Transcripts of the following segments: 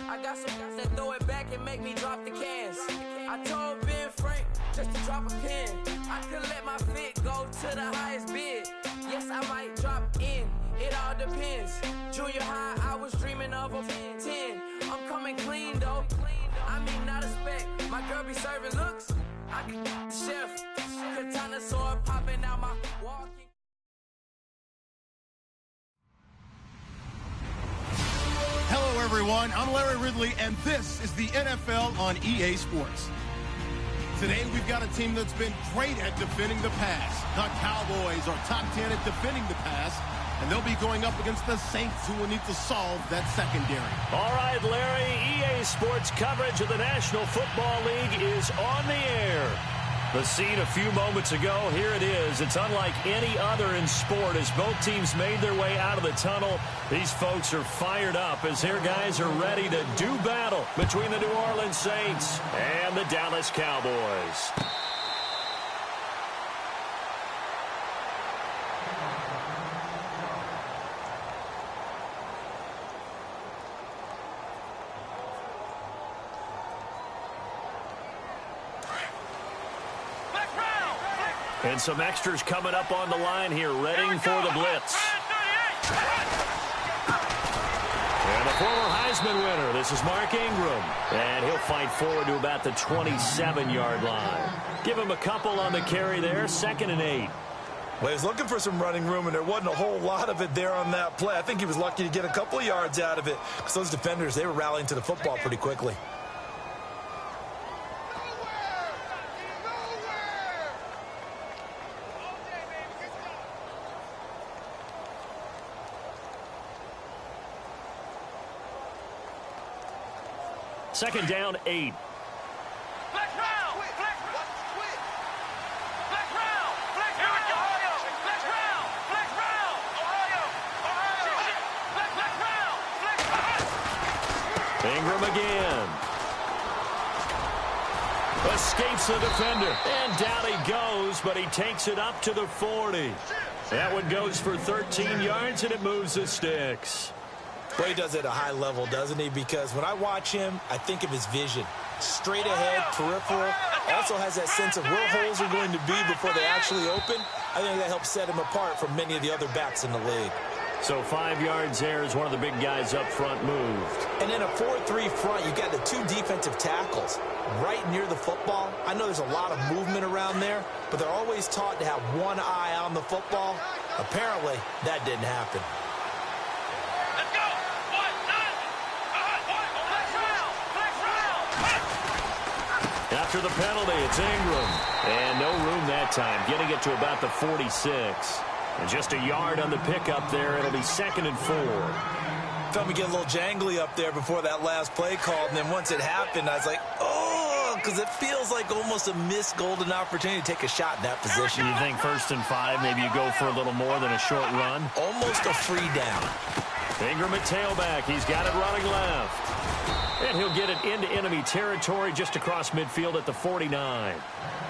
I got some guys that throw it back and make me drop the cans. I told Ben Frank just to drop a pin. I could let my fit go to the highest bid. Yes, I might drop in. It all depends. Junior high, I was dreaming of a 10. I'm coming clean though. I mean, not a spec. My girl be serving looks. I can the chef. Katana sword popping out my walking. Hello, everyone. I'm Larry Ridley, and this is the NFL on EA Sports. Today, we've got a team that's been great at defending the pass. The Cowboys are top 10 at defending the pass, and they'll be going up against the Saints, who will need to solve that secondary. All right, Larry, EA Sports coverage of the National Football League is on the air. The scene a few moments ago, here it is. It's unlike any other in sport as both teams made their way out of the tunnel. These folks are fired up as their guys are ready to do battle between the New Orleans Saints and the Dallas Cowboys. And some extras coming up on the line here, readying for the blitz. And the former Heisman winner, this is Mark Ingram. And he'll fight forward to about the 27-yard line. Give him a couple on the carry there, 2nd and 8. Well, he was looking for some running room, and there wasn't a whole lot of it there on that play. I think he was lucky to get a couple of yards out of it because those defenders, they were rallying to the football pretty quickly. Second down, 8. Ingram again. Escapes the defender. And down he goes, but he takes it up to the 40. That one goes for 13 yards, and it moves the sticks. Well, he does it at a high level, doesn't he? Because when I watch him, I think of his vision. Straight ahead, peripheral. Also has that sense of where holes are going to be before they actually open. I think that helps set him apart from many of the other backs in the league. So 5 yards there as one of the big guys up front moved. And in a 4-3 front, you've got the 2 defensive tackles right near the football. I know there's a lot of movement around there, but they're always taught to have one eye on the football. Apparently, that didn't happen. After the penalty, it's Ingram. And no room that time, getting it to about the 46. And just a yard on the pickup there. It'll be 2nd and 4. Felt me get a little jangly up there before that last play called. And then once it happened, I was like, oh, because it feels like almost a missed golden opportunity to take a shot in that position. You think 1st and 5, maybe you go for a little more than a short run? Almost a free down. Ingram at tailback. He's got it running left. And he'll get it into enemy territory just across midfield at the 49.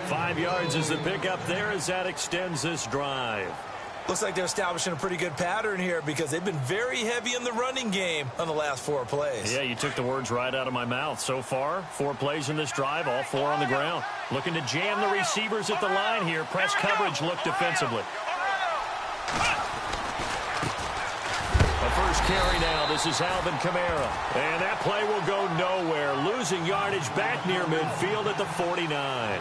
5 yards is the pickup there as that extends this drive. Looks like they're establishing a pretty good pattern here because they've been very heavy in the running game on the last 4 plays. Yeah, you took the words right out of my mouth. So far, 4 plays in this drive, all 4 on the ground. Looking to jam the receivers at the line here. Press coverage look defensively. First carry now. This is Alvin Kamara. And that play will go nowhere. Losing yardage back near midfield at the 49.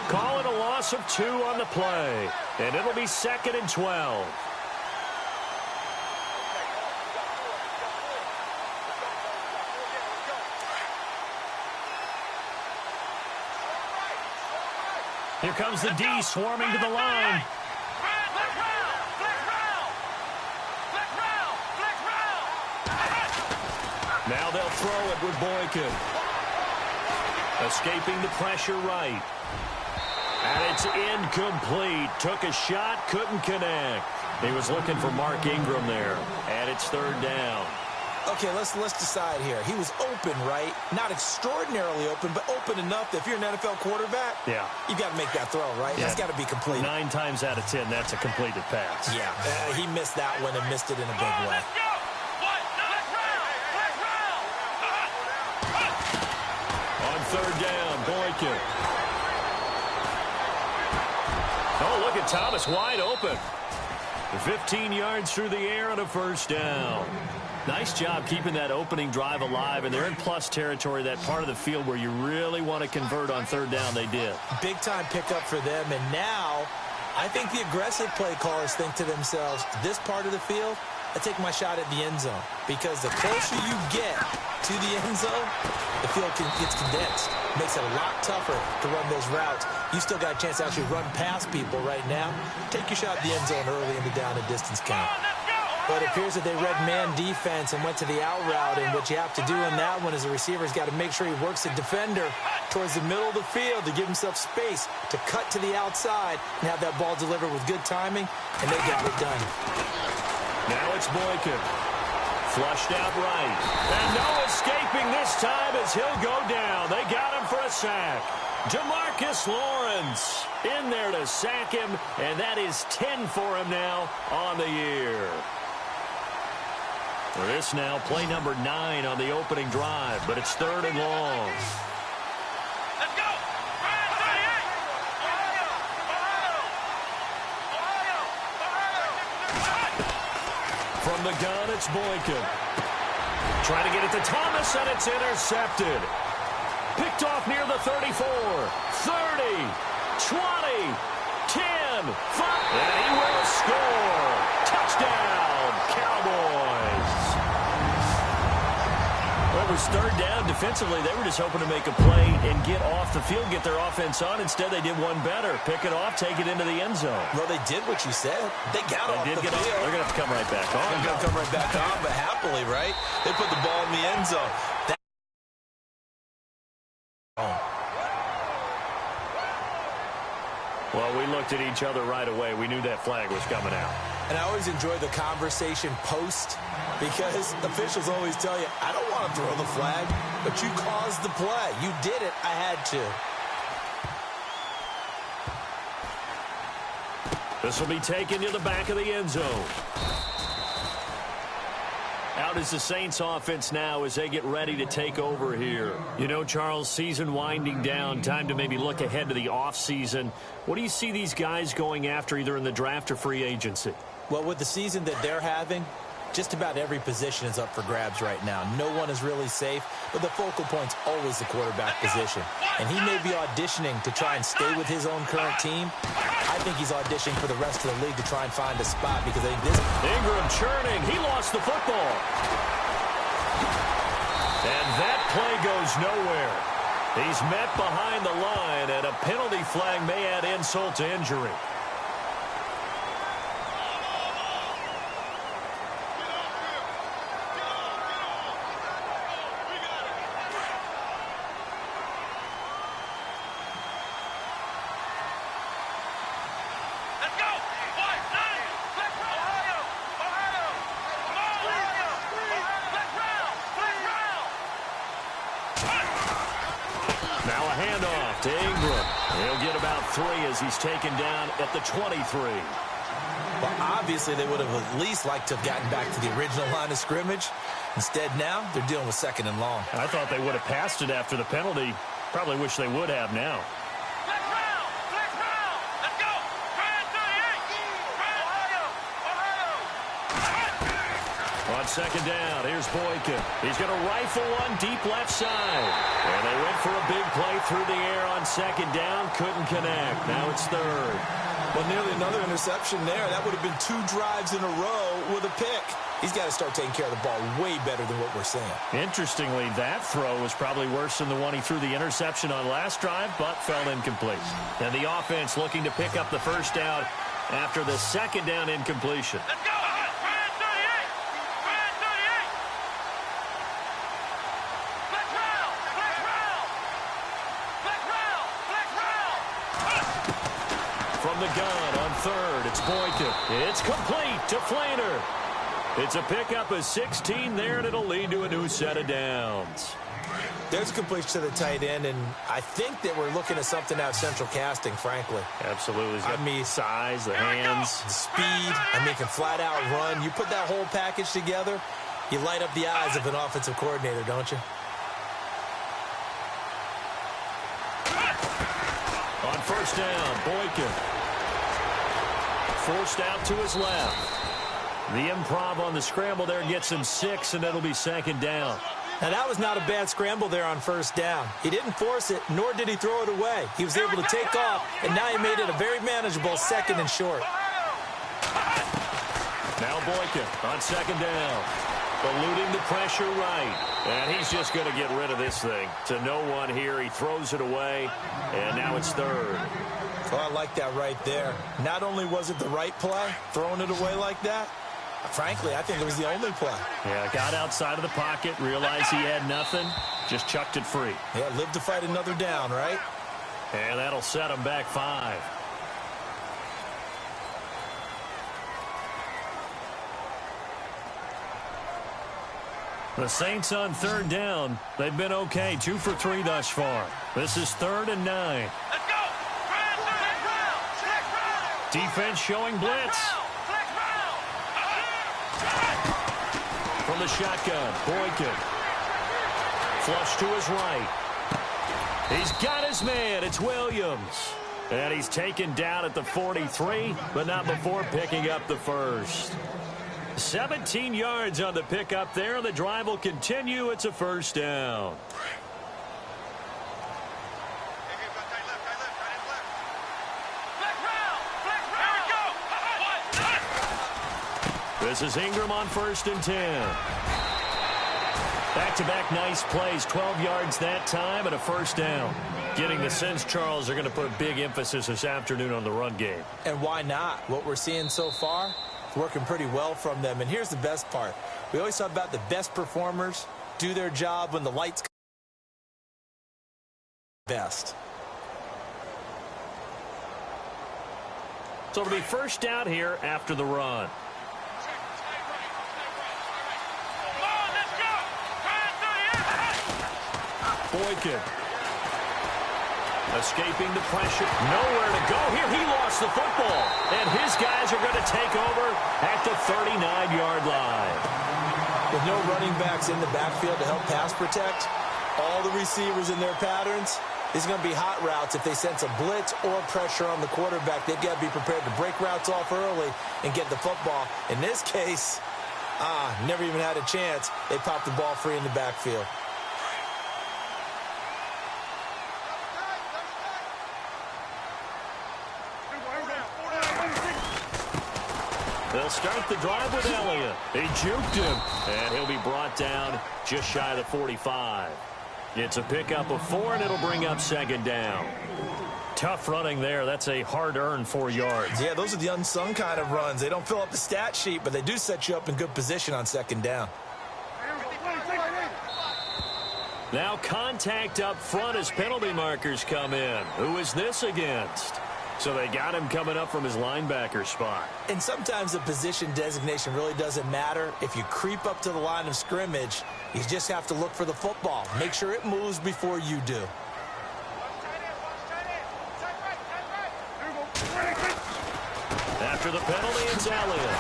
Calling a loss of 2 on the play. And it'll be 2nd and 12. Here comes the D swarming to the line. Now they'll throw it with Boykin. Escaping the pressure right. And it's incomplete. Took a shot, couldn't connect. He was looking for Mark Ingram there. And it's 3rd down. Okay, let's decide here. He was open, right? Not extraordinarily open, but open enough that if you're an NFL quarterback, yeah, you got to make that throw, right? Yeah. That's got to be complete. 9 times out of 10, that's a completed pass. Yeah, he missed that one and missed it in a big way. third down. Boykin. Oh, look at Thomas wide open. 15 yards through the air on a first down. Nice job keeping that opening drive alive, and they're in plus territory, that part of the field where you really want to convert on third down. They did. Big-time pickup for them, and now I think the aggressive play callers think to themselves, this part of the field, I take my shot at the end zone, because the closer you get to the end zone, the field gets condensed. Makes it a lot tougher to run those routes. You still got a chance to actually run past people right now. Take your shot at the end zone early in the down and distance count. But it appears that they read man defense and went to the out route, and what you have to do in that one is the receiver's got to make sure he works the defender towards the middle of the field to give himself space to cut to the outside and have that ball delivered with good timing, and they got it done. Now it's Boykin. Flushed out right. And no escaping this time as he'll go down. They got him for a sack. Demarcus Lawrence in there to sack him, and that is 10 for him now on the year. This now play number 9 on the opening drive, but it's third and long. Let's go! From the gun, it's Boykin. Trying to get it to Thomas, and it's intercepted. Picked off near the 34, 30, 20, 10, 5, and he will score. Touchdown, Cowboys. Well, it was third down. Defensively, they were just hoping to make a play and get off the field, get their offense on. Instead, they did one better. Pick it off, take it into the end zone. Well, they did what you said. They got off the field. They're going to have to come right back on. They're going to come right back on, but happily, right? They put the ball in the end zone. Well, we looked at each other right away. We knew that flag was coming out. And I always enjoy the conversation post, because officials always tell you, I don't want to throw the flag, but you caused the play. You did it. I had to. This will be taken to the back of the end zone. Out is the Saints offense now as they get ready to take over here. You know, Charles, season winding down, time to maybe look ahead to the offseason. What do you see these guys going after either in the draft or free agency? Well, with the season that they're having, just about every position is up for grabs right now. No one is really safe, but the focal point's always the quarterback position. And he may be auditioning to try and stay with his own current team. I think he's auditioning for the rest of the league to try and find a spot, because I think this... Ingram churning. He lost the football. And that play goes nowhere. He's met behind the line, and a penalty flag may add insult to injury. Now a handoff to Ingram. He'll get about 3 as he's taken down at the 23. Well, obviously they would have at least liked to have gotten back to the original line of scrimmage. Instead now, they're dealing with second and long. I thought they would have passed it after the penalty. Probably wish they would have now. Let's go! On second down, here's Boykin. He's going to rifle one deep left side. And they went for a big play through the air on second down. Couldn't connect. Now it's third. Well, nearly another interception there. That would have been 2 drives in a row with a pick. He's got to start taking care of the ball way better than what we're seeing. Interestingly, that throw was probably worse than the one he threw the interception on last drive, but fell incomplete. And the offense looking to pick up the first down after the second down incompletion. Let's go! From the gun on third, it's Boykin. It's complete to Flainer. It's a pickup of 16 there, and it'll lead to a new set of downs. There's a completion to the tight end, and I think that we're looking at something out of central casting, frankly. Absolutely. I mean, size, the hands. the speed. I mean, can flat out run. You put that whole package together, you light up the eyes of an offensive coordinator, don't you? first down, Boykin. Forced out to his left. The improv on the scramble there gets him 6, and it'll be second down. Now, that was not a bad scramble there on first down. He didn't force it, nor did he throw it away. He was able to take off, and now he made it a very manageable second and short. Now Boykin on second down. Eluding the pressure right. And he's just going to get rid of this thing. To no one here. He throws it away, and now it's third. Well, I like that right there. Not only was it the right play, throwing it away like that, frankly, I think it was the only play. Yeah, got outside of the pocket, realized he had nothing, just chucked it free. Yeah, live to fight another down, right? And that'll set him back 5. The Saints on third down. They've been okay, 2 for 3 thus far. This is 3rd and 9. Let's go. Defense showing blitz. From the shotgun, Boykin. Flush to his right. He's got his man. It's Williams. And he's taken down at the 43, but not before picking up the first. 17 yards on the pickup there. The drive will continue. It's a first down. This is Ingram on 1st and 10. Back-to-back nice plays, 12 yards that time and a first down. Getting the sense, Charles, are going to put big emphasis this afternoon on the run game. And why not? What we're seeing so far, it's working pretty well from them. And here's the best part. We always talk about the best performers do their job when the lights come best. So it'll be first down here after the run. Boykin. Escaping the pressure. Nowhere to go here. He lost the football. And his guys are going to take over at the 39-yard line. With no running backs in the backfield to help pass protect, all the receivers in their patterns, these are going to be hot routes. If they sense a blitz or pressure on the quarterback, they've got to be prepared to break routes off early and get the football. In this case, never even had a chance. They popped the ball free in the backfield. They'll start the drive with Elliott. He juked him, and he'll be brought down just shy of the 45. It's a pickup of 4, and it'll bring up second down. Tough running there. That's a hard-earned 4 yards. Yeah, those are the unsung kind of runs. They don't fill up the stat sheet, but they do set you up in good position on second down. Now contact up front as penalty markers come in. Who is this against? So they got him coming up from his linebacker spot. And sometimes the position designation really doesn't matter. If you creep up to the line of scrimmage, you just have to look for the football. Make sure it moves before you do. After the penalty, it's Elliott.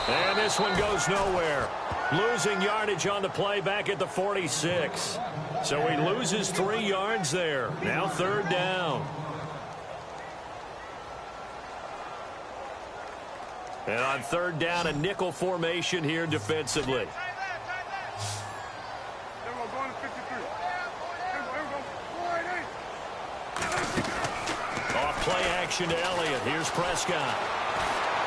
And this one goes nowhere. Losing yardage on the play back at the 46. So he loses 3 yards there. Now third down. And on third down, a nickel formation here defensively. Off play action to Elliott. Here's Prescott.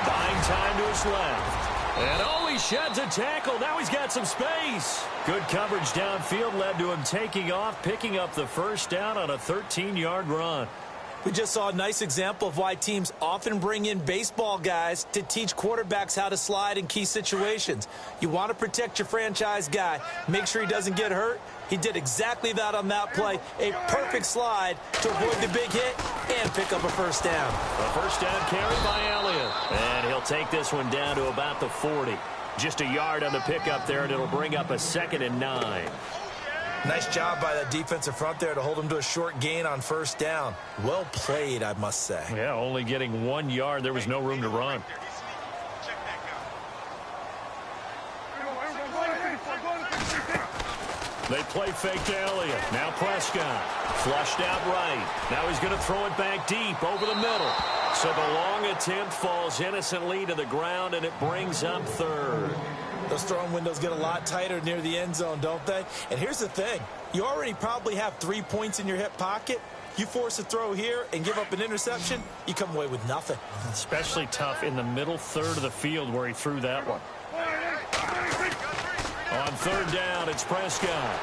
Buying time to his left. And he sheds a tackle. Now he's got some space. Good coverage downfield led to him taking off, picking up the first down on a 13-yard run. We just saw a nice example of why teams often bring in baseball guys to teach quarterbacks how to slide in key situations. You want to protect your franchise guy. Make sure he doesn't get hurt. He did exactly that on that play. A perfect slide to avoid the big hit and pick up a first down. A first down carry by Elliott. And he'll take this one down to about the 40. Just a yard on the pickup there, and it'll bring up a 2nd and 9. Nice job by that defensive front there to hold him to a short gain on first down. Well played, I must say. Yeah, only getting 1 yard. There was no room to run. They play fake to Elliott. Now Prescott. Flushed out right. Now he's going to throw it back deep over the middle. So the long attempt falls innocently to the ground, and it brings up third. Those throwing windows get a lot tighter near the end zone, don't they? And here's the thing. You already probably have 3 points in your hip pocket. You force a throw here and give up an interception, you come away with nothing. Especially tough in the middle third of the field where he threw that one. On third down, it's Prescott.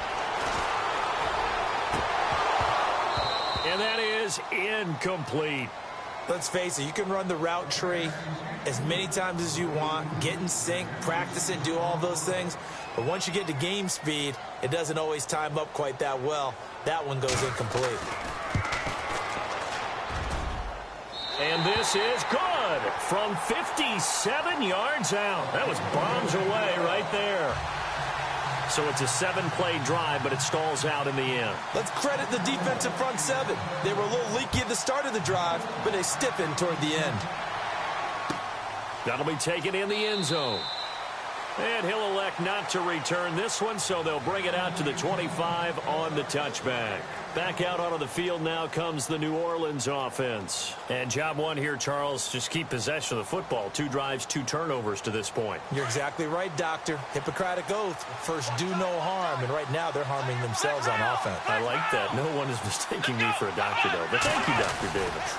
And that is incomplete. Let's face it, you can run the route tree as many times as you want, get in sync, practice it, do all those things. But once you get to game speed, it doesn't always time up quite that well. That one goes incomplete. And this is good from 57 yards out. That was bombs away right there. So it's a 7-play drive, but it stalls out in the end. Let's credit the defensive front seven. They were a little leaky at the start of the drive, but they stiffened toward the end. That'll be taken in the end zone. And he'll elect not to return this one, so they'll bring it out to the 25 on the touchback. Back out onto the field now comes the New Orleans offense. And job one here, Charles, just keep possession of the football. 2 drives, 2 turnovers to this point. You're exactly right, Doctor. Hippocratic oath. First, do no harm. And right now, they're harming themselves on offense. I like that. No one is mistaking me for a doctor, though. But thank you, Dr. Davis.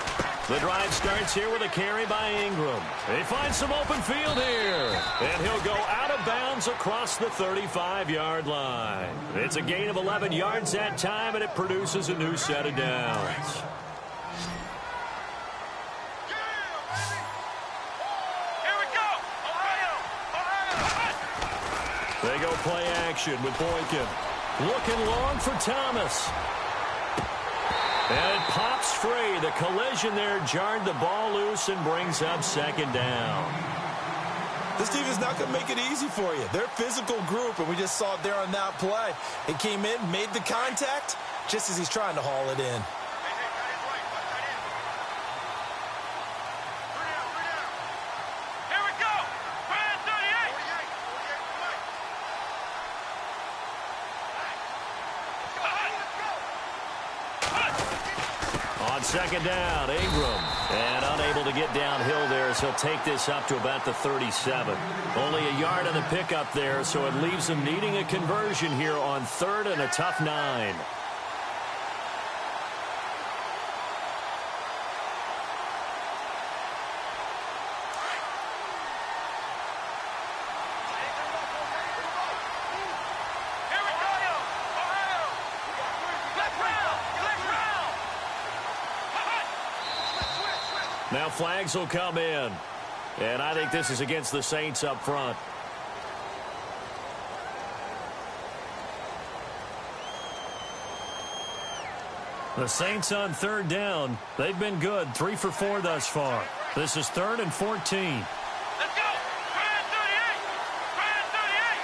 The drive starts here with a carry by Ingram. They find some open field here. And he'll go out of bounds across the 35-yard line. It's a gain of 11 yards that time, and it produces a new set of downs. Here we go. Ohio. They go play action with Boykin. Looking long for Thomas. And it pops free. The collision there jarred the ball loose and brings up second down. This team is not going to make it easy for you. They're a physical group, and we just saw it there on that play. It came in, made the contact, just as he's trying to haul it in. Here we go. Brand 38. On second down, Ingram. And unable to get downhill there as he'll take this up to about the 37. Only a yard on the pickup there, so it leaves him needing a conversion here on third and a tough 9. Now flags will come in. And I think this is against the Saints up front. The Saints on third down. They've been good. 3 for 4 thus far. This is 3rd and 14. Let's go. Brand 38. Brand 38.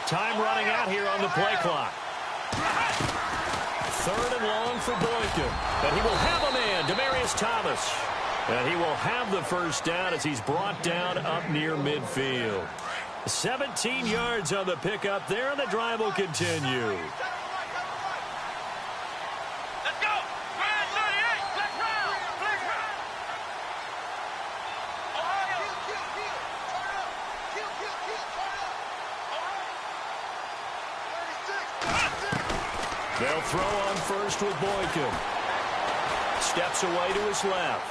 Time running out here on the play clock. 3rd and long for Boykin. And he will have a man, Demaryius Thomas. And he will have the first down as he's brought down up near midfield. 17 yards on the pickup there, and the drive will continue. Let's go. Brand 38. Flex round. Flex round. Ohio. They'll throw on first with Boykin. Steps away to his left.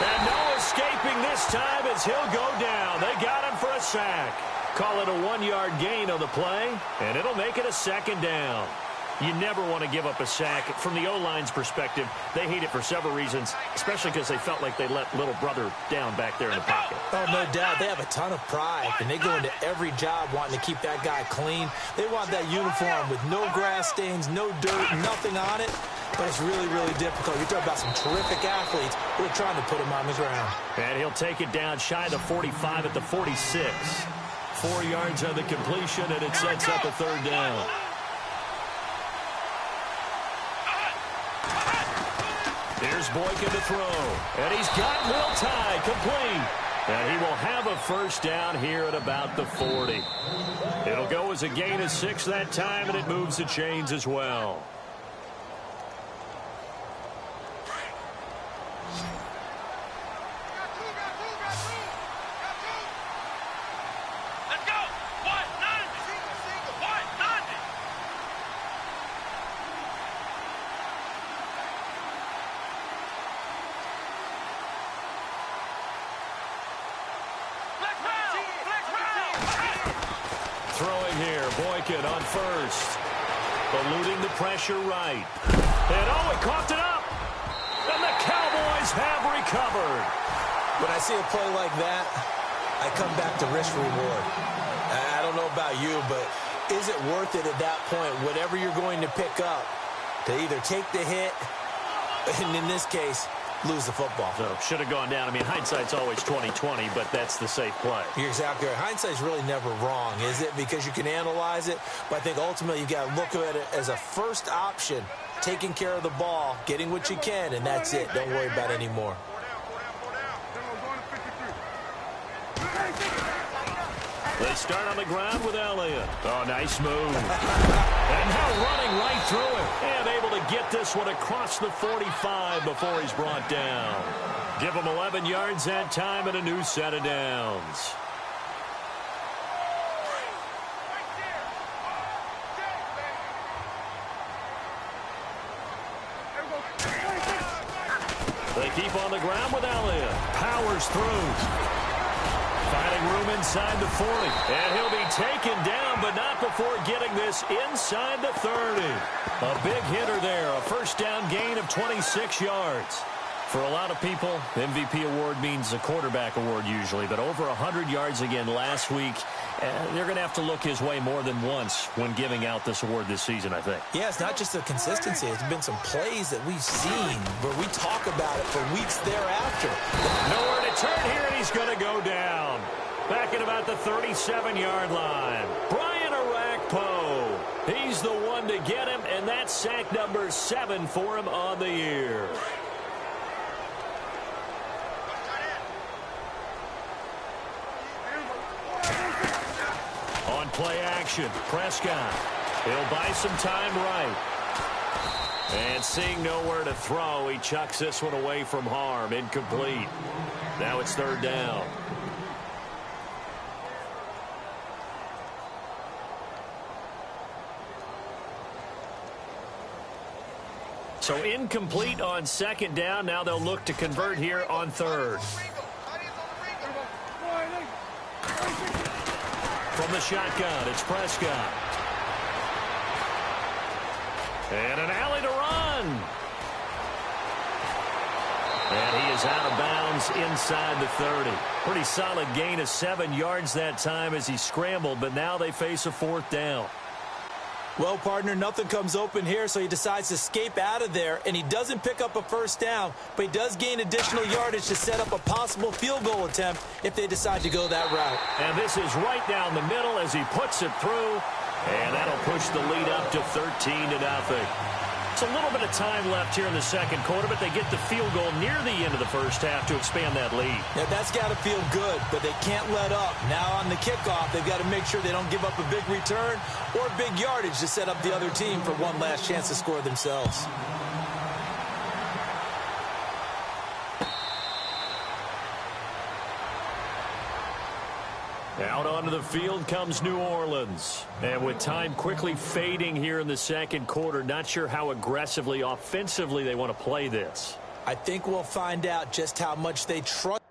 And no escaping this time as he'll go down. They got him for a sack. Call it a 1-yard gain on the play, and it'll make it a second down. You never want to give up a sack. From the O-line's perspective, they hate it for several reasons, especially because they felt like they let little brother down back there in the pocket. Oh, no doubt. They have a ton of pride, and they go into every job wanting to keep that guy clean. They want that uniform with no grass stains, no dirt, nothing on it. But it's really, really difficult. You're talking about some terrific athletes who are trying to put him on the ground. And he'll take it down shy of the 45 at the 46. 4 yards on the completion, and it sets up a third down. Here's Boykin to throw. And he's got Will Tye complete. And he will have a first down here at about the 40. It'll go as a gain of 6 that time, and it moves the chains as well. Throwing here, Boykin on first. Eluding the pressure right. And oh, he coughed it up. And the Cowboys have recovered. When I see a play like that, I come back to risk reward. I don't know about you, but is it worth it at that point, whatever you're going to pick up, to either take the hit, and in this case, lose the football? So, should have gone down. I mean, hindsight's always 20/20, but that's the safe play. You're exactly right. Hindsight's really never wrong, is it? Because you can analyze it, but I think ultimately you got to look at it as a first option, taking care of the ball, getting what you can, and that's it. Don't worry about any more. They start on the ground with Elliott. Oh, nice move. And now running right through it. And able to get this one across the 45 before he's brought down. Give him 11 yards that time and a new set of downs. They keep on the ground with Elliott. Powers through. Finding room inside the 40. And he'll be taken down, but not before getting this inside the 30. A big hitter there. A first down gain of 26 yards. For a lot of people, MVP award means a quarterback award usually, but over 100 yards again last week. They're going to have to look his way more than once when giving out this award this season, I think. Yeah, it's not just the consistency. It's been some plays that we've seen where we talk about it for weeks thereafter. Nowhere to turn here, and he's going to go down. Back at about the 37-yard line. Brian Arakpo. He's the one to get him, and that's sack number 7 for him on the year. On play action, Prescott. He'll buy some time right. And seeing nowhere to throw, he chucks this one away from harm. Incomplete. Now it's third down. So incomplete on second down. Now they'll look to convert here on third. From the shotgun, it's Prescott. And an alley to run. And he is out of bounds inside the 30. Pretty solid gain of 7 yards that time as he scrambled, but now they face a fourth down. Well, partner, nothing comes open here, so he decides to escape out of there, and he doesn't pick up a first down, but he does gain additional yardage to set up a possible field goal attempt if they decide to go that route. And this is right down the middle as he puts it through, and that'll push the lead up to 13-0. It's a little bit of time left here in the second quarter, but they get the field goal near the end of the first half to expand that lead. Now, that's got to feel good, but they can't let up. Now on the kickoff, they've got to make sure they don't give up a big return or big yardage to set up the other team for one last chance to score themselves. Out onto the field comes New Orleans. And with time quickly fading here in the second quarter, not sure how aggressively, offensively they want to play this. I think we'll find out just how much they trust.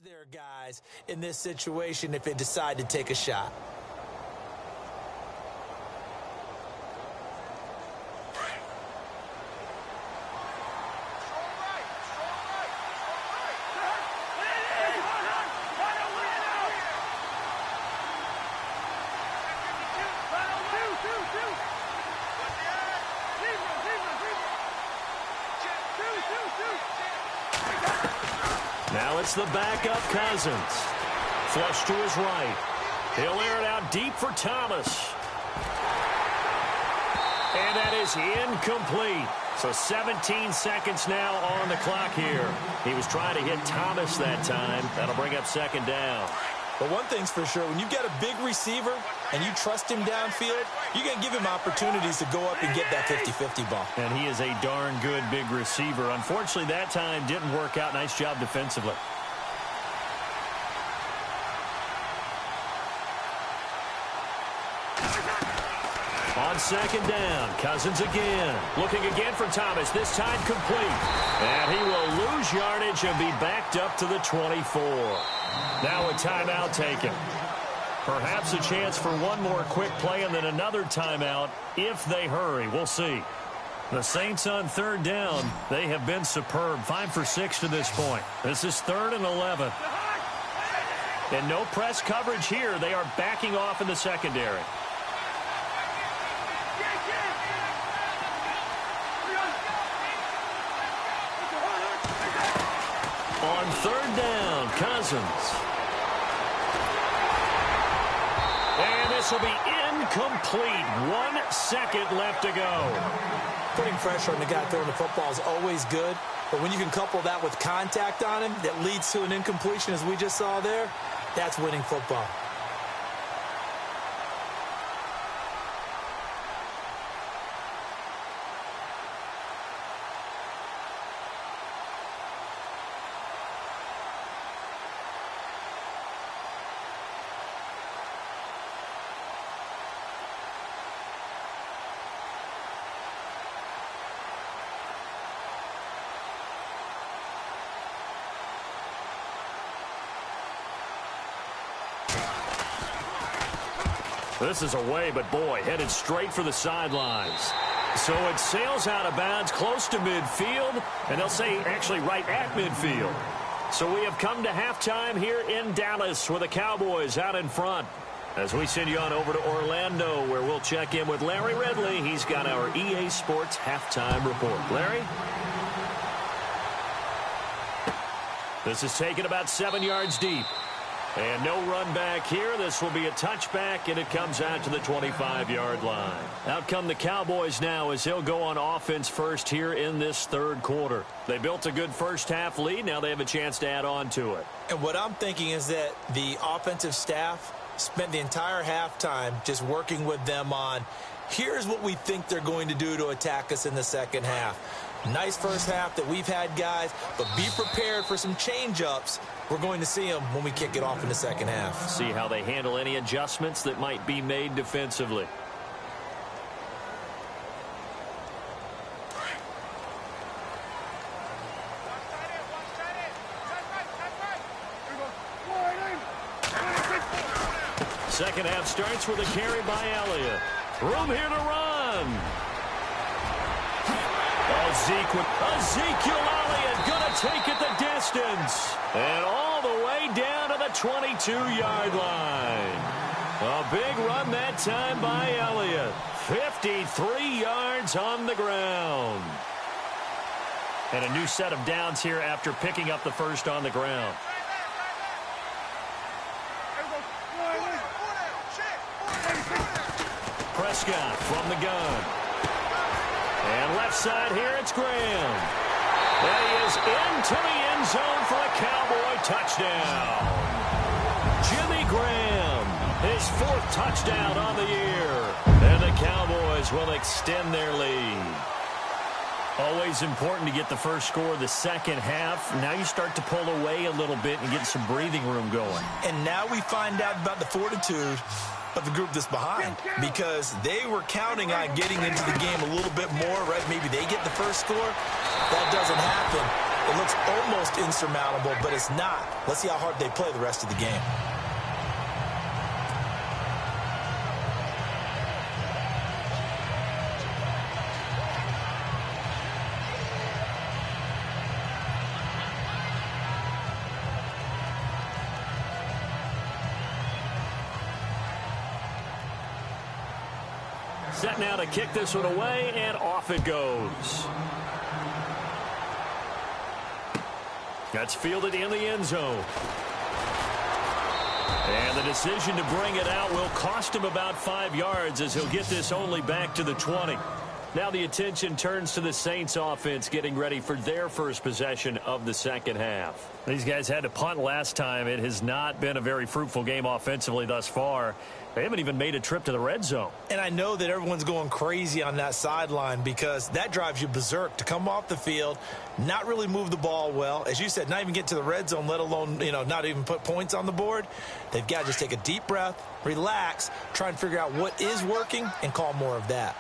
their guys in this situation if they decide to take a shot. Now it's the backup Cousins. Flush to his right. He'll air it out deep for Thomas. And that is incomplete. So 17 seconds now on the clock here. He was trying to hit Thomas that time. That'll bring up second down. But one thing's for sure, when you've got a big receiver and you trust him downfield, you're going to give him opportunities to go up and get that 50-50 ball. And he is a darn good big receiver. Unfortunately, that time didn't work out. Nice job defensively. On second down, Cousins again. Looking again for Thomas, this time complete. And he will lose yardage and be backed up to the 24. Now a timeout taken. Perhaps a chance for one more quick play and then another timeout if they hurry. We'll see. The Saints on third down, they have been superb. 5 for 6 to this point. This is 3rd and 11. And no press coverage here. They are backing off in the secondary. On third down, Cousins. And this will be incomplete. 1 second left to go. Putting pressure on the guy throwing the football is always good, but when you can couple that with contact on him that leads to an incompletion, as we just saw there, that's winning football. This is away, but boy, headed straight for the sidelines. So it sails out of bounds close to midfield, and they'll say actually right at midfield. So we have come to halftime here in Dallas with the Cowboys out in front. As we send you on over to Orlando, where we'll check in with Larry Ridley. He's got our EA Sports halftime report. Larry? This is taken about 7 yards deep. And no run back here. This will be a touchback, and it comes out to the 25-yard line. Out come the Cowboys now as they'll go on offense first here in this third quarter. They built a good first-half lead. Now they have a chance to add on to it. And what I'm thinking is that the offensive staff spent the entire halftime just working with them on, here's what we think they're going to do to attack us in the second half. Nice first half that we've had, guys, but be prepared for some change-ups. We're going to see them when we kick it off in the second half. See how they handle any adjustments that might be made defensively. Second half starts with a carry by Elliott. Room here to run. Ezekiel Elliott going to take it the distance. And all the way down to the 22-yard line. A big run that time by Elliott. 53 yards on the ground. And a new set of downs here after picking up the first on the ground. Prescott from the gun. And left side here, it's Graham. And he is into the end zone for a Cowboy touchdown. Jimmy Graham, his 4th touchdown on the year. And the Cowboys will extend their lead. Always important to get the first score the second half. Now you start to pull away a little bit and get some breathing room going. And now we find out about the fortitude of the group that's behind, because they were counting on getting into the game a little bit more, right? Maybe they get the first score. That doesn't happen. It looks almost insurmountable, but it's not. Let's see how hard they play the rest of the game. Set now to kick this one away, and off it goes. That's fielded in the end zone. And the decision to bring it out will cost him about 5 yards as he'll get this only back to the 20. Now the attention turns to the Saints offense getting ready for their first possession of the second half. These guys had to punt last time. It has not been a very fruitful game offensively thus far. They haven't even made a trip to the red zone. And I know that everyone's going crazy on that sideline because that drives you berserk to come off the field, not really move the ball well. As you said, not even get to the red zone, let alone, not even put points on the board. They've got to just take a deep breath, relax, try and figure out what is working and call more of that.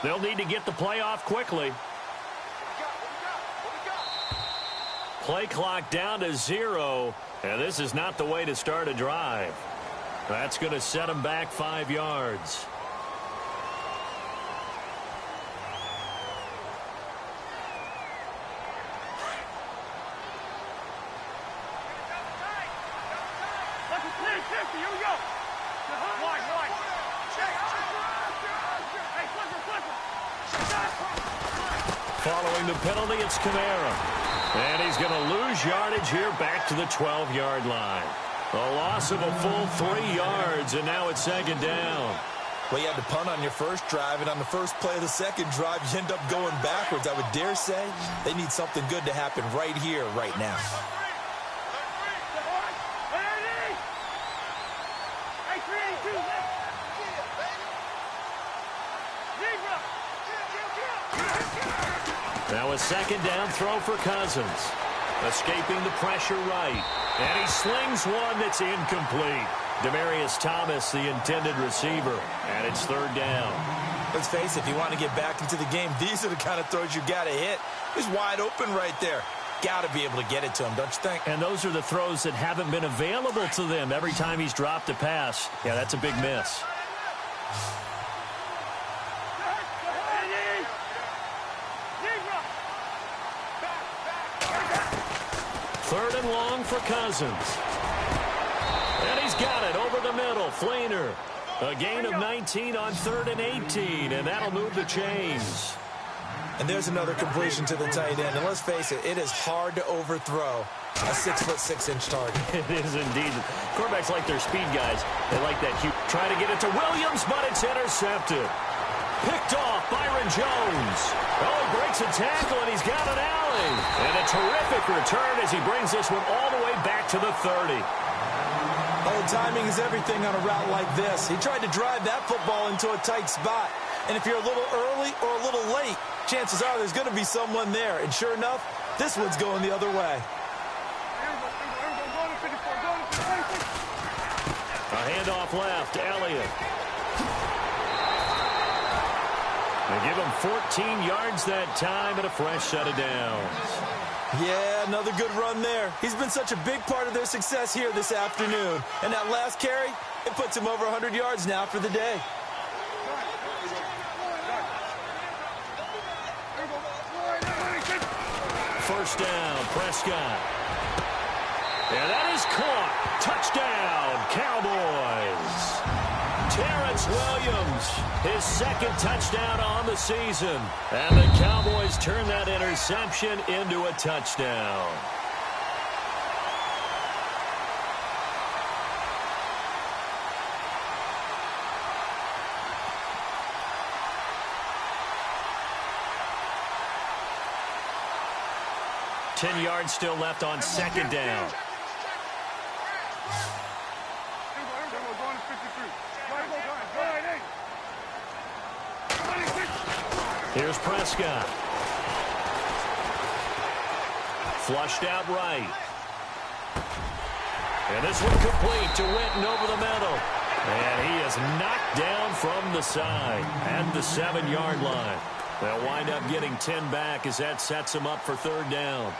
They'll need to get the play off quickly. Play clock down to 0, and this is not the way to start a drive. That's going to set them back 5 yards. Here we go. Following the penalty, it's Kamara. And he's going to lose yardage here back to the 12-yard line. A loss of a full 3 yards, and now it's second down. Well, you had to punt on your first drive, and on the first play of the second drive, you end up going backwards. I would dare say they need something good to happen right here, right now. Now a second down throw for Cousins. Escaping the pressure right. And he slings one that's incomplete. Demaryius Thomas, the intended receiver. And it's third down. Let's face it, if you want to get back into the game, these are the kind of throws you got to hit. He's wide open right there. Got to be able to get it to him, don't you think? And those are the throws that haven't been available to them every time he's dropped a pass. Yeah, that's a big miss. Third and long for Cousins. And he's got it over the middle. Fleener. A gain of 19 on 3rd and 18, and that'll move the chains. And there's another completion to the tight end. And let's face it, it is hard to overthrow a 6'6" target. It is indeed. Quarterbacks like their speed guys. They like that cute. Try to get it to Williams, but it's intercepted. Picked off Byron Jones. Oh, he breaks a tackle, and he's got an alley. And a terrific return as he brings this one all the way back to the 30. Oh, timing is everything on a route like this. He tried to drive that football into a tight spot. And if you're a little early or a little late, chances are there's going to be someone there. And sure enough, this one's going the other way. A handoff left, Elliott. They give him 14 yards that time and a fresh set of downs. Yeah, another good run there. He's been such a big part of their success here this afternoon. And that last carry, it puts him over 100 yards now for the day. First down, Prescott. And that is caught. Touchdown, Cowboys. Terrence Williams, his second touchdown on the season. And the Cowboys turn that interception into a touchdown. Ten yards still left on second down. Here's Prescott. Flushed out right. And this one complete to Witten over the middle. And he is knocked down from the side at the 7-yard line. They'll wind up getting 10 back as that sets him up for third down.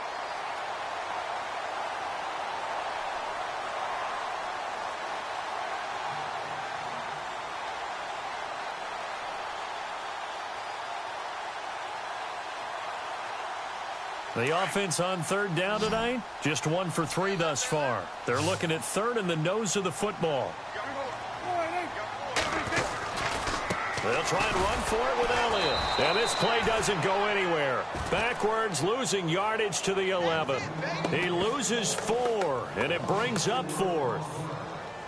The offense on third down tonight, just 1 for 3 thus far. They're looking at third and the nose of the football. They'll try and run for it with Elliott. And this play doesn't go anywhere. Backwards, losing yardage to the 11. He loses 4, and it brings up 4th.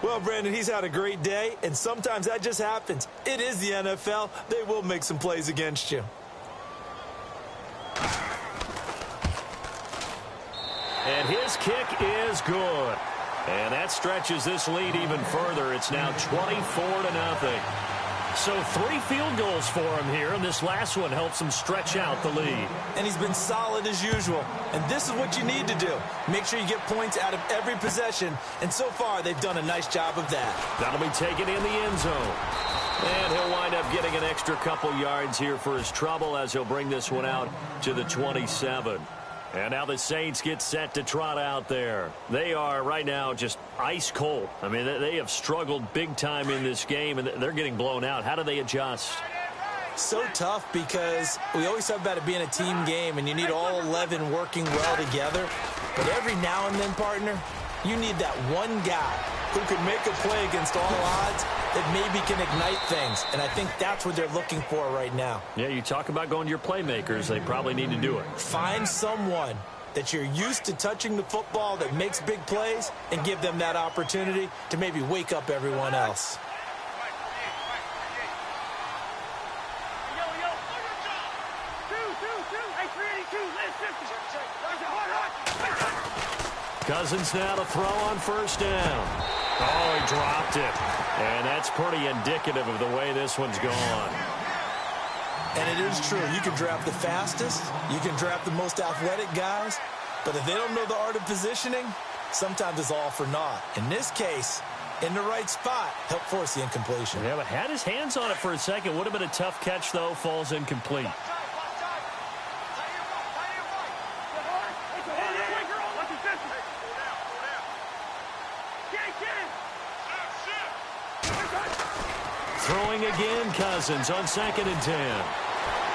Well, Brandon, he's had a great day, and sometimes that just happens. It is the NFL. They will make some plays against you. And his kick is good. And that stretches this lead even further. It's now 24-0. So 3 field goals for him here, and this last one helps him stretch out the lead. And he's been solid as usual. And this is what you need to do. Make sure you get points out of every possession. And so far, they've done a nice job of that. That'll be taken in the end zone. And he'll wind up getting an extra couple yards here for his trouble as he'll bring this one out to the 27. And now the Saints get set to trot out there. They are right now just ice cold. I mean, they have struggled big time in this game, and they're getting blown out. How do they adjust? So tough because we always talk about it being a team game, and you need all 11 working well together. But every now and then, partner, you need that one guy who can make a play against all odds that maybe can ignite things. And I think that's what they're looking for right now. Yeah, you talk about going to your playmakers. They probably need to do it. Find someone that you're used to touching the football that makes big plays and give them that opportunity to maybe wake up everyone else. Cousins now to throw on first down. Oh, he dropped it. And that's pretty indicative of the way this one's gone. And it is true. You can draft the fastest. You can draft the most athletic guys. But if they don't know the art of positioning, sometimes it's all for naught. In this case, in the right spot, help force the incompletion. Yeah, but had his hands on it for a second. Would have been a tough catch, though. Falls incomplete. Throwing again, Cousins on 2nd and 10.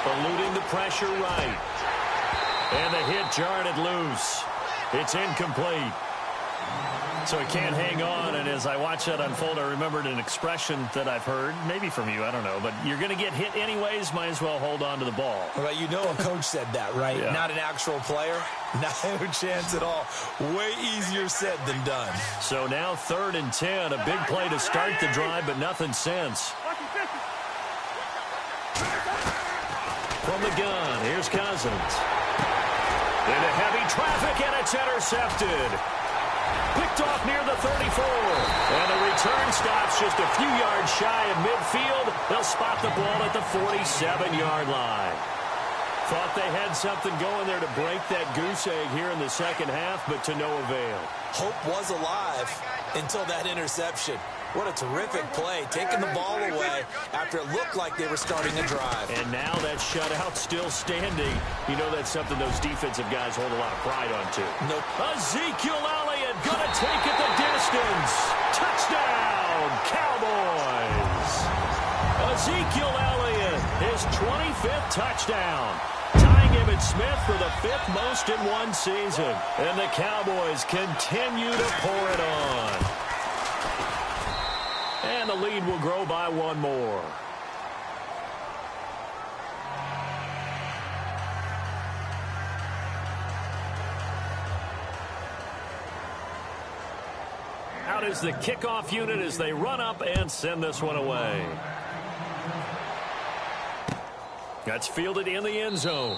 Eluding the pressure right. And the hit jarred it loose. It's incomplete. So he can't hang on, and as I watch that unfold, I remembered an expression that I've heard, maybe from you, I don't know, but you're going to get hit anyways, might as well hold on to the ball. Well, you know a coach said that, right? Yeah. Not an actual player. Not a chance at all. Way easier said than done. So now 3rd and 10, a big play to start the drive, but nothing since. From the gun, here's Cousins. Into heavy traffic, and it's intercepted. Picked off near the 34. And the return stops just a few yards shy of midfield. They'll spot the ball at the 47-yard line. Thought they had something going there to break that goose egg here in the second half, but to no avail. Hope was alive until that interception. What a terrific play, taking the ball away after it looked like they were starting a drive. And now that shutout still standing. You know that's something those defensive guys hold a lot of pride on, too. Nope. Ezekiel Elliott gonna take it the distance. Touchdown, Cowboys. Ezekiel Elliott, his 25th touchdown. Tying him and Smith for the 5th most in one season. And the Cowboys continue to pour it on. And the lead will grow by 1 more. Out is the kickoff unit as they run up and send this one away. That's fielded in the end zone.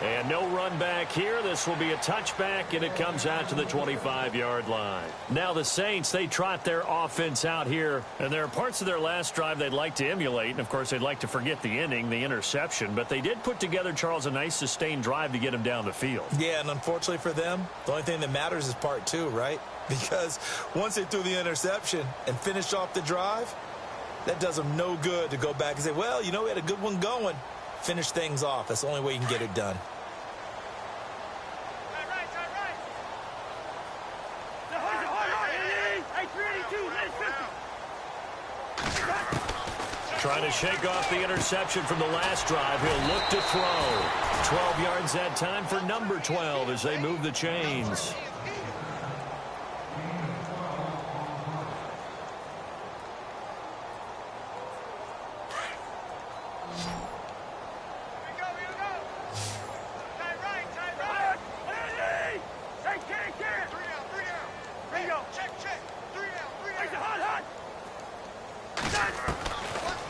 And no run back here. This will be a touchback, and it comes out to the 25-yard line. Now the Saints, they trot their offense out here, and there are parts of their last drive they'd like to emulate, and, of course, they'd like to forget the ending, the interception. But they did put together, Charles, a nice sustained drive to get him down the field. Yeah, and unfortunately for them, the only thing that matters is part two, right? Because once they threw the interception and finished off the drive, that does them no good to go back and say, well, you know, we had a good one going. Finish things off. That's the only way you can get it done. Trying to shake off the interception from the last drive. He'll look to throw. 12 yards that time for number 12 as they move the chains.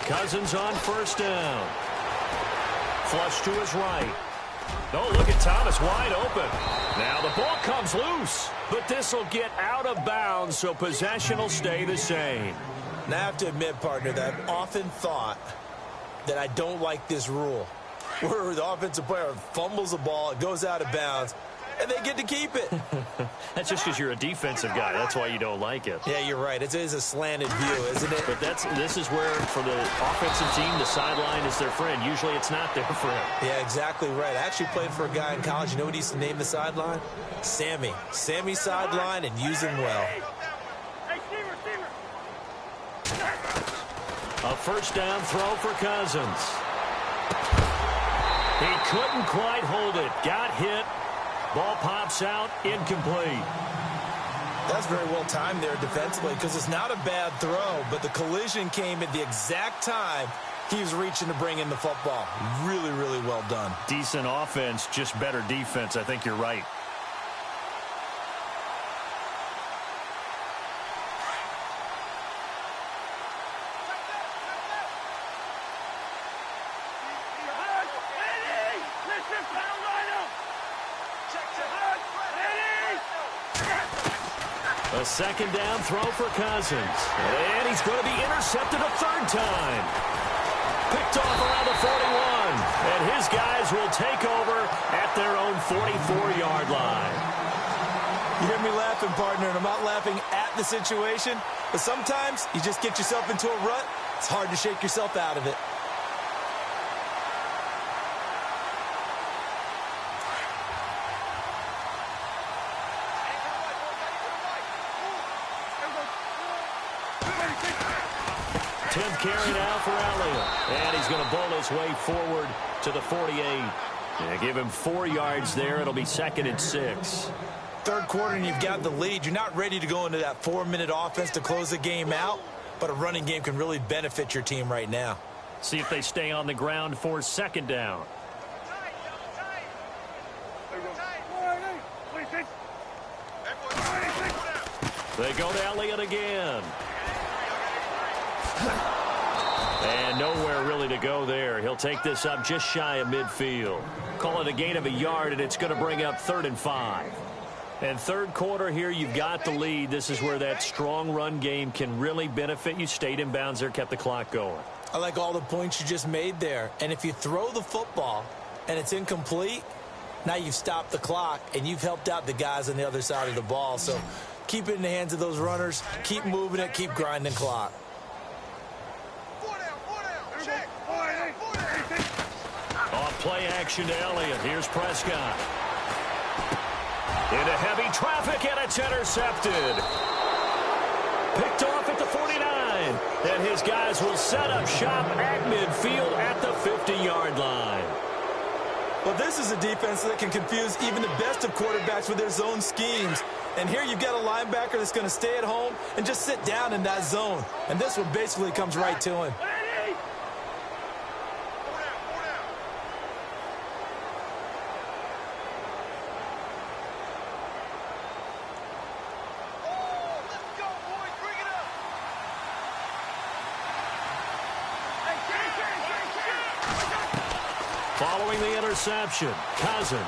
Cousins on first down. Flush to his right. Oh, look at Thomas wide open. Now the ball comes loose, but this will get out of bounds, so possession will stay the same. Now I have to admit, partner, that I've often thought that I don't like this rule, where the offensive player fumbles the ball, it goes out of bounds, and they get to keep it. That's just because you're a defensive guy. That's why you don't like it. Yeah, you're right. It is a slanted view, isn't it? But this is where, for the offensive team, the sideline is their friend. Usually it's not their friend. Yeah, exactly right. I actually played for a guy in college. You know what he used to name the sideline? Sammy. Sammy sideline, and use him well. A first down throw for Cousins. He couldn't quite hold it. Got hit. Ball pops out, incomplete. That's very well timed there defensively because it's not a bad throw, but the collision came at the exact time he was reaching to bring in the football. Really, really well done. Decent offense, just better defense. I think you're right. A second down throw for Cousins. And he's going to be intercepted a third time. Picked off around the 41. And his guys will take over at their own 44-yard line. You hear me laughing, partner, and I'm not laughing at the situation. But sometimes you just get yourself into a rut. It's hard to shake yourself out of it. Carry now for Elliott. And he's going to bowl his way forward to the 48. Yeah, give him 4 yards there. It'll be 2nd and 6. Third quarter and you've got the lead. You're not ready to go into that 4-minute offense to close the game out, but a running game can really benefit your team right now. See if they stay on the ground for second down. They go to Elliott again. And nowhere really to go there. He'll take this up just shy of midfield. Call it a gain of a yard, and it's going to bring up 3rd and 5. And third quarter here, you've got the lead. This is where that strong run game can really benefit you. Stayed in bounds there, kept the clock going. I like all the points you just made there. And if you throw the football and it's incomplete, now you've stopped the clock, and you've helped out the guys on the other side of the ball. So keep it in the hands of those runners. Keep moving it. Keep grinding clock. Off play action to Elliott. Here's Prescott. Into heavy traffic, and it's intercepted. Picked off at the 49. And his guys will set up shop at midfield at the 50-yard line. Well, this is a defense that can confuse even the best of quarterbacks with their zone schemes. And here you've got a linebacker that's going to stay at home and just sit down in that zone. And this one basically comes right to him. Following the interception, Cousins.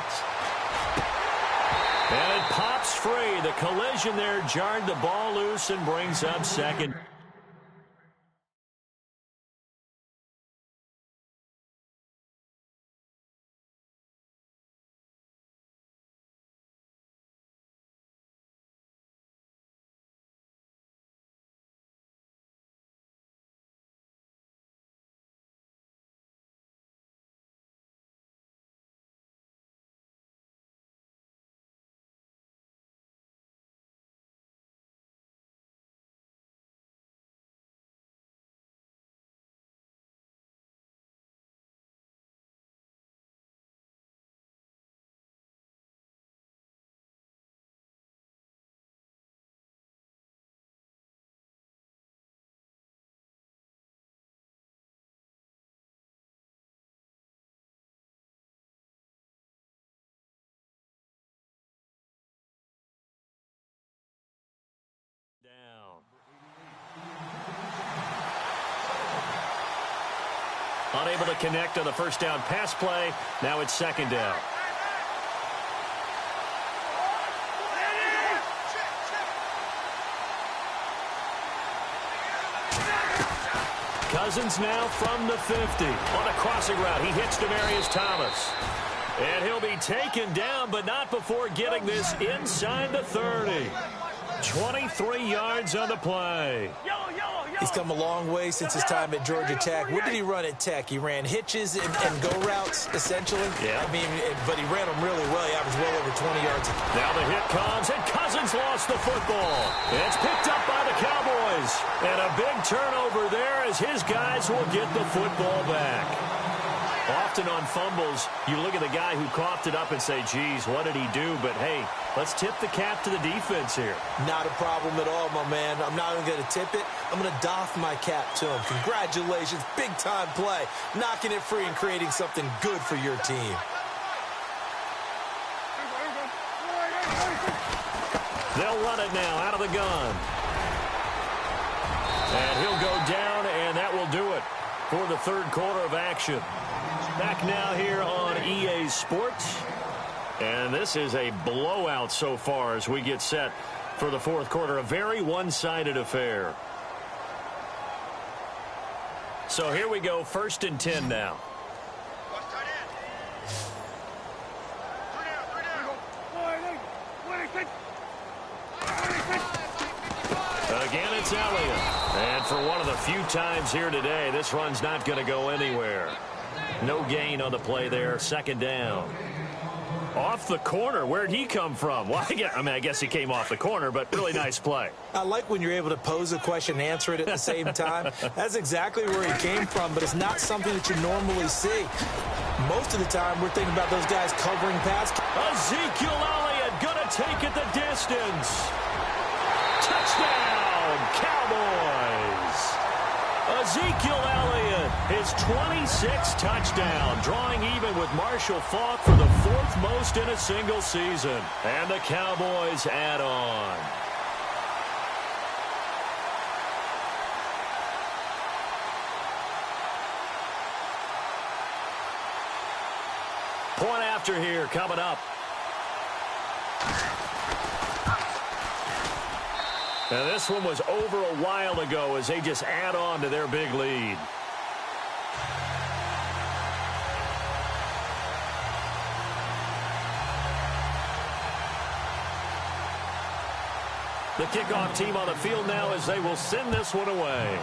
And it pops free. The collision there jarred the ball loose and brings up second. Unable to connect on the first down pass play. Now it's second down. Cousins now from the 50. On a crossing route, he hits Demaryius Thomas. And he'll be taken down, but not before getting this inside the 30. 23 yards on the play. He's come a long way since his time at Georgia Tech. What did he run at Tech? He ran hitches and go routes, essentially. Yeah. I mean, but he ran them really well. He averaged well over 20 yards. Now the hit comes, and Cousins lost the football. It's picked up by the Cowboys. And a big turnover there as his guys will get the football back. Often on fumbles, you look at the guy who coughed it up and say, geez, what did he do? But, hey, let's tip the cap to the defense here. Not a problem at all, my man. I'm not even going to tip it. I'm going to doff my cap to him. Congratulations. Big-time play. Knocking it free and creating something good for your team. They'll run it now out of the gun. And he'll go down, and that will do it for the third quarter of action. Back now here on EA Sports. And this is a blowout so far as we get set for the fourth quarter. A very one-sided affair. So here we go, 1st and 10 now. Again, it's Elliott. And for one of the few times here today, this run's not going to go anywhere. No gain on the play there. Second down. Off the corner. Where'd he come from? Well, I guess he came off the corner, but really nice play. I like when you're able to pose a question and answer it at the same time. That's exactly where he came from, but it's not something that you normally see. Most of the time, we're thinking about those guys covering pass. Ezekiel Elliott gonna take it the distance. Touchdown, Cowboys. Ezekiel Elliott, his 26th touchdown, drawing even with Marshall Faulk for the 4th most in a single season. And the Cowboys add on. Point after here coming up. Now this one was over a while ago as they just add on to their big lead. The kickoff team on the field now as they will send this one away.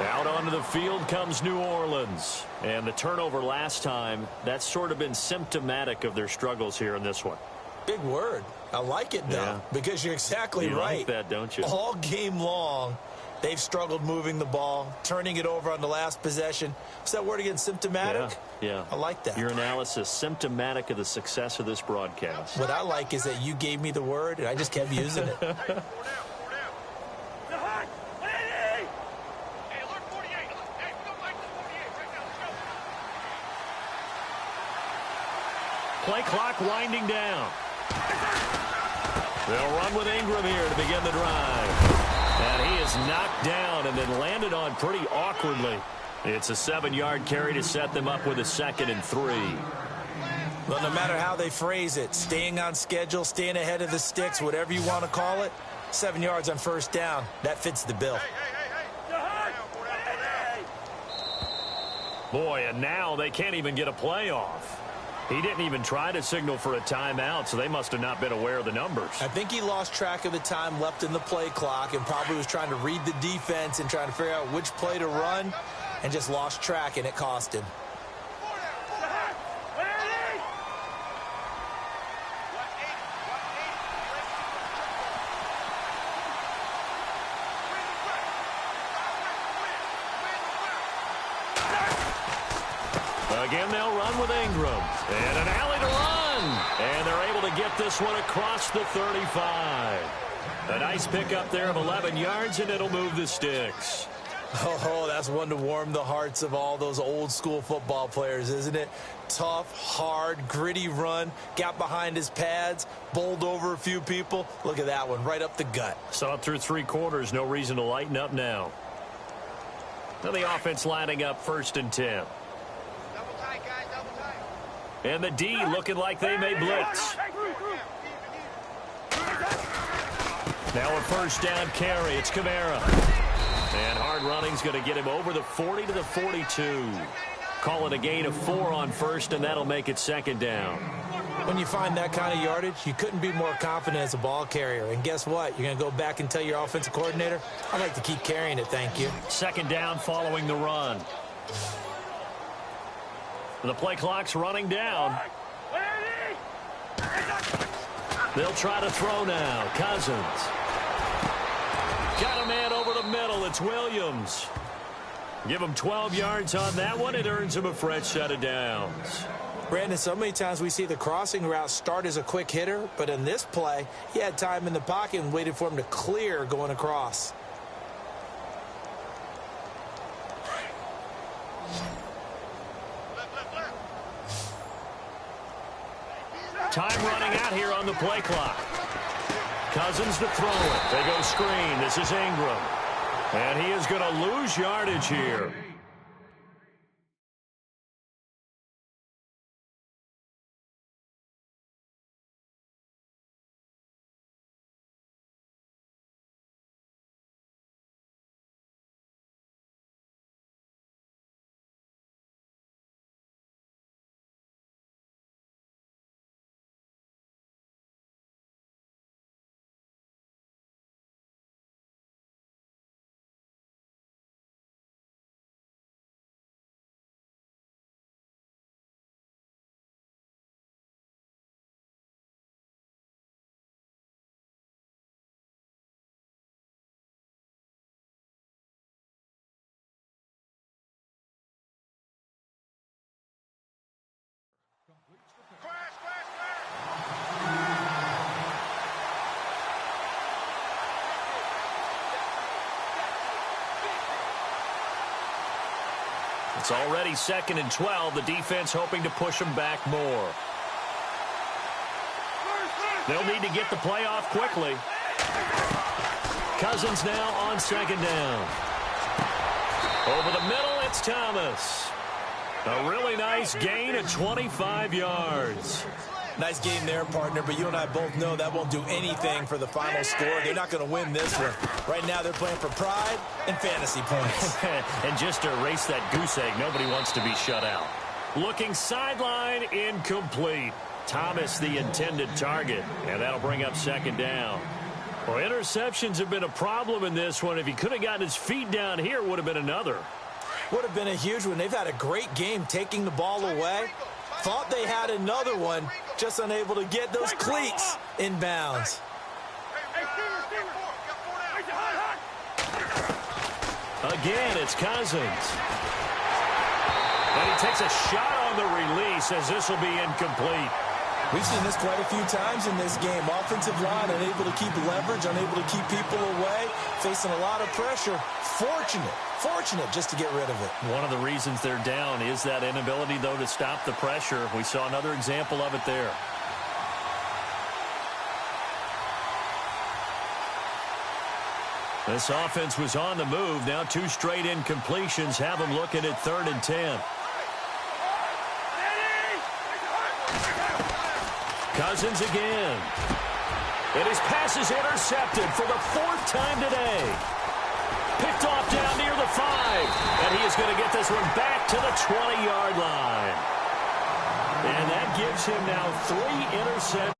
Out onto the field comes New Orleans. And the turnover last time, that's sort of been symptomatic of their struggles here in this one. Big word. I like it, though, because you're exactly right. You like that, don't you? All game long, they've struggled moving the ball, turning it over on the last possession. What's that word again, symptomatic? Yeah. I like that. Your analysis, symptomatic of the success of this broadcast. What I like is that you gave me the word, and I just kept using it. Play clock winding down. They'll run with Ingram here to begin the drive. And he is was knocked down and then landed on pretty awkwardly. It's a 7-yard carry to set them up with a 2nd and 3. Well, no matter how they phrase it, staying on schedule, staying ahead of the sticks, whatever you want to call it, 7 yards on first down, that fits the bill. Boy, and now they can't even get a play off. He didn't even try to signal for a timeout, so they must have not been aware of the numbers. I think he lost track of the time left in the play clock and probably was trying to read the defense and trying to figure out which play to run and just lost track, and it cost him. Again, they'll run with Ingram. And an alley to run. And they're able to get this one across the 35. A nice pickup there of 11 yards, and it'll move the sticks. Oh, that's one to warm the hearts of all those old-school football players, isn't it? Tough, hard, gritty run, got behind his pads, bowled over a few people. Look at that one, right up the gut. Saw it through 3 quarters, no reason to lighten up now. Now the offense lining up 1st and 10. And the D looking like they may blitz. Now a 1st down carry. It's Kamara. And hard running's going to get him over the 40 to the 42. Call it a gain of 4 on 1st, and that'll make it 2nd down. When you find that kind of yardage, you couldn't be more confident as a ball carrier. And guess what? You're going to go back and tell your offensive coordinator, I'd like to keep carrying it, thank you. 2nd down following the run. The play clock's running down. They'll try to throw now. Cousins. Got a man over the middle. It's Williams. Give him 12 yards on that one. It earns him a fresh set of downs. Brandon, so many times we see the crossing route start as a quick hitter, but in this play, he had time in the pocket and waited for him to clear going across. Time running out here on the play clock. Cousins to throw it. They go screen. This is Ingram. And he is going to lose yardage here. It's already 2nd and 12. The defense hoping to push them back more. They'll need to get the play off quickly. Cousins now on 2nd down. Over the middle, it's Thomas. A really nice gain of 25 yards. Nice game there, partner, but you and I both know that won't do anything for the final score. They're not going to win this one. Right now, they're playing for pride and fantasy points. And just to erase that goose egg, nobody wants to be shut out. Looking sideline, incomplete. Thomas, the intended target, and that'll bring up 2nd down. Well, interceptions have been a problem in this one. If he could have gotten his feet down here, it would have been another. Would have been a huge one. They've had a great game taking the ball away. Thought they had another one, just unable to get those cleats in bounds. Again, it's Cousins. And he takes a shot on the release as this will be incomplete. We've seen this quite a few times in this game. Offensive line unable to keep leverage, unable to keep people away, facing a lot of pressure. Fortunate just to get rid of it. One of the reasons they're down is that inability, though, to stop the pressure. We saw another example of it there. This offense was on the move. Now 2 straight incompletions have them looking at 3rd and 10. Cousins again. And his pass is intercepted for the 4th time today. Picked off down near the 5. And he is going to get this one back to the 20-yard line. And that gives him now 3 interceptions.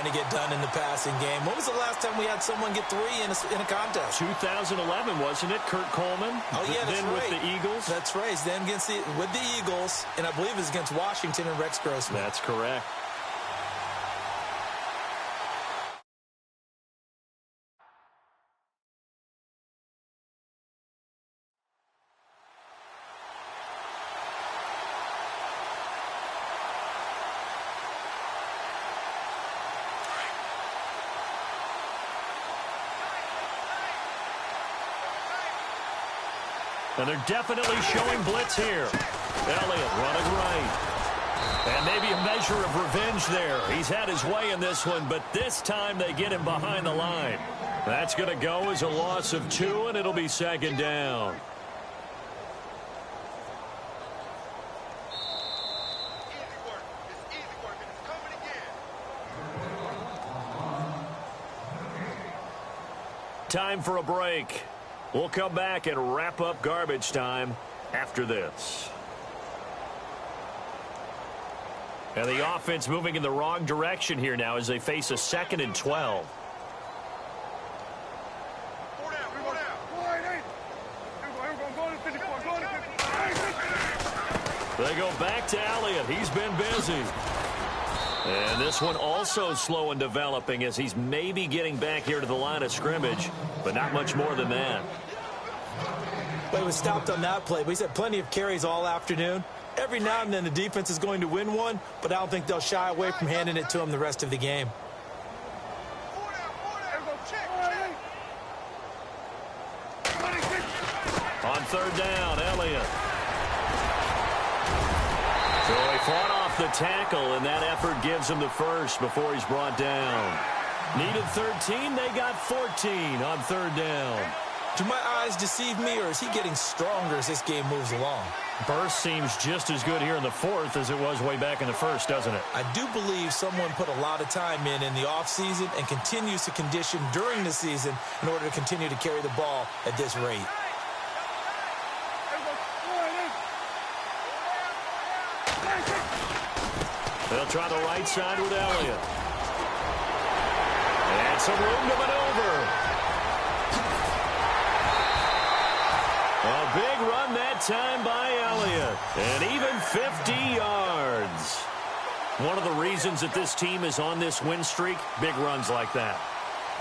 To get done in the passing game. When was the last time we had someone get 3 in a contest? 2011, wasn't it? Kurt Coleman. Oh, yeah, that's then right. with the Eagles. That's right. Then with the Eagles, and I believe it was against Washington and Rex Grossman. That's correct. And they're definitely showing blitz here. Elliott running right. And maybe a measure of revenge there. He's had his way in this one, but this time they get him behind the line. That's going to go as a loss of 2, and it'll be 2nd down. Time for a break. We'll come back and wrap up garbage time after this. And the offense moving in the wrong direction here now as they face a 2nd and 12. They go back to Elliott. He's been busy. And this one also slow in developing as he's maybe getting back here to the line of scrimmage, but not much more than that. Well, he was stopped on that play, but he's had plenty of carries all afternoon. Every now and then the defense is going to win one, but I don't think they'll shy away from handing it to him the rest of the game. On 3rd down, Elliott. So he fought off the tackle, and that effort gives him the first before he's brought down. Needed 13, they got 14 on 3rd down. Do my eyes deceive me, or is he getting stronger as this game moves along? Burst seems just as good here in the 4th as it was way back in the 1st, doesn't it? I do believe someone put a lot of time in the offseason and continues to condition during the season in order to continue to carry the ball at this rate. They'll try the right side with Elliott. And some room to maneuver. A big run that time by Elliott. And even 50 yards. One of the reasons that this team is on this win streak, big runs like that.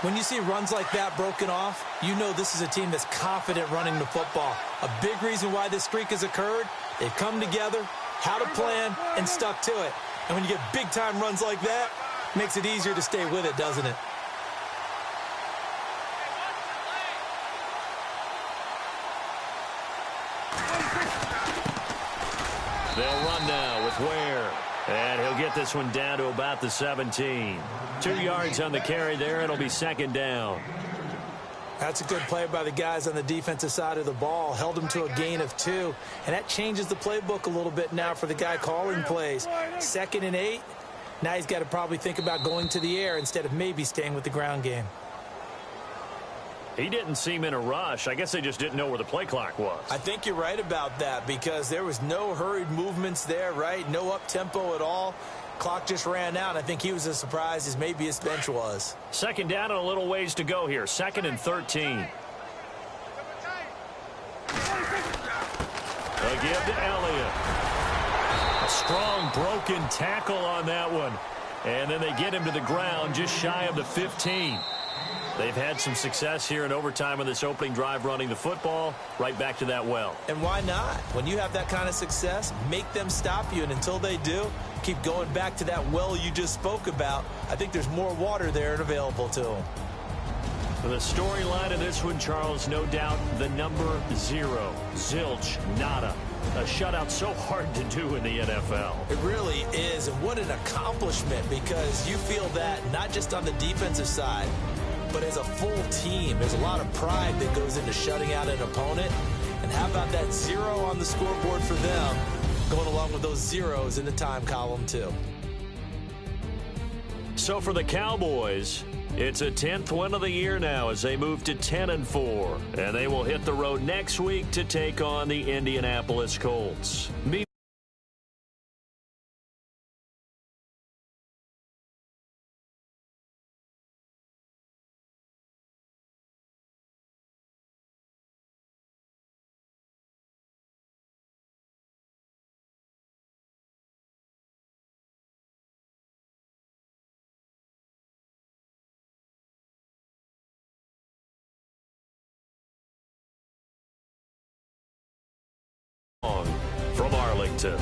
When you see runs like that broken off, you know this is a team that's confident running the football. A big reason why this streak has occurred, they've come together, had a plan, and stuck to it. And when you get big-time runs like that, it makes it easier to stay with it, doesn't it? They'll run now with Ware. And he'll get this one down to about the 17. 2 yards on the carry there. It'll be 2nd down. That's a good play by the guys on the defensive side of the ball. Held him to a gain of 2. And that changes the playbook a little bit now for the guy calling plays. 2nd and 8. Now he's got to probably think about going to the air instead of maybe staying with the ground game. He didn't seem in a rush. I guess they just didn't know where the play clock was. I think you're right about that because there was no hurried movements there, right? No up-tempo at all. Clock just ran out. I think he was as surprised as maybe his bench was. 2nd down and a little ways to go here. 2nd and 13. A give to Elliott. A strong broken tackle on that one. And then they get him to the ground just shy of the 15. They've had some success here in overtime on this opening drive running the football. Right back to that well. And why not? When you have that kind of success, make them stop you. And until they do, keep going back to that well you just spoke about. I think there's more water there and available to them. For the storyline of this one, Charles, no doubt the number 0. Zilch, nada. A shutout so hard to do in the NFL. It really is. And what an accomplishment because you feel that not just on the defensive side, but as a full team, there's a lot of pride that goes into shutting out an opponent. And how about that 0 on the scoreboard for them, going along with those zeros in the time column, too. So for the Cowboys, it's a 10th win of the year now as they move to 10-4. And they will hit the road next week to take on the Indianapolis Colts. From Arlington.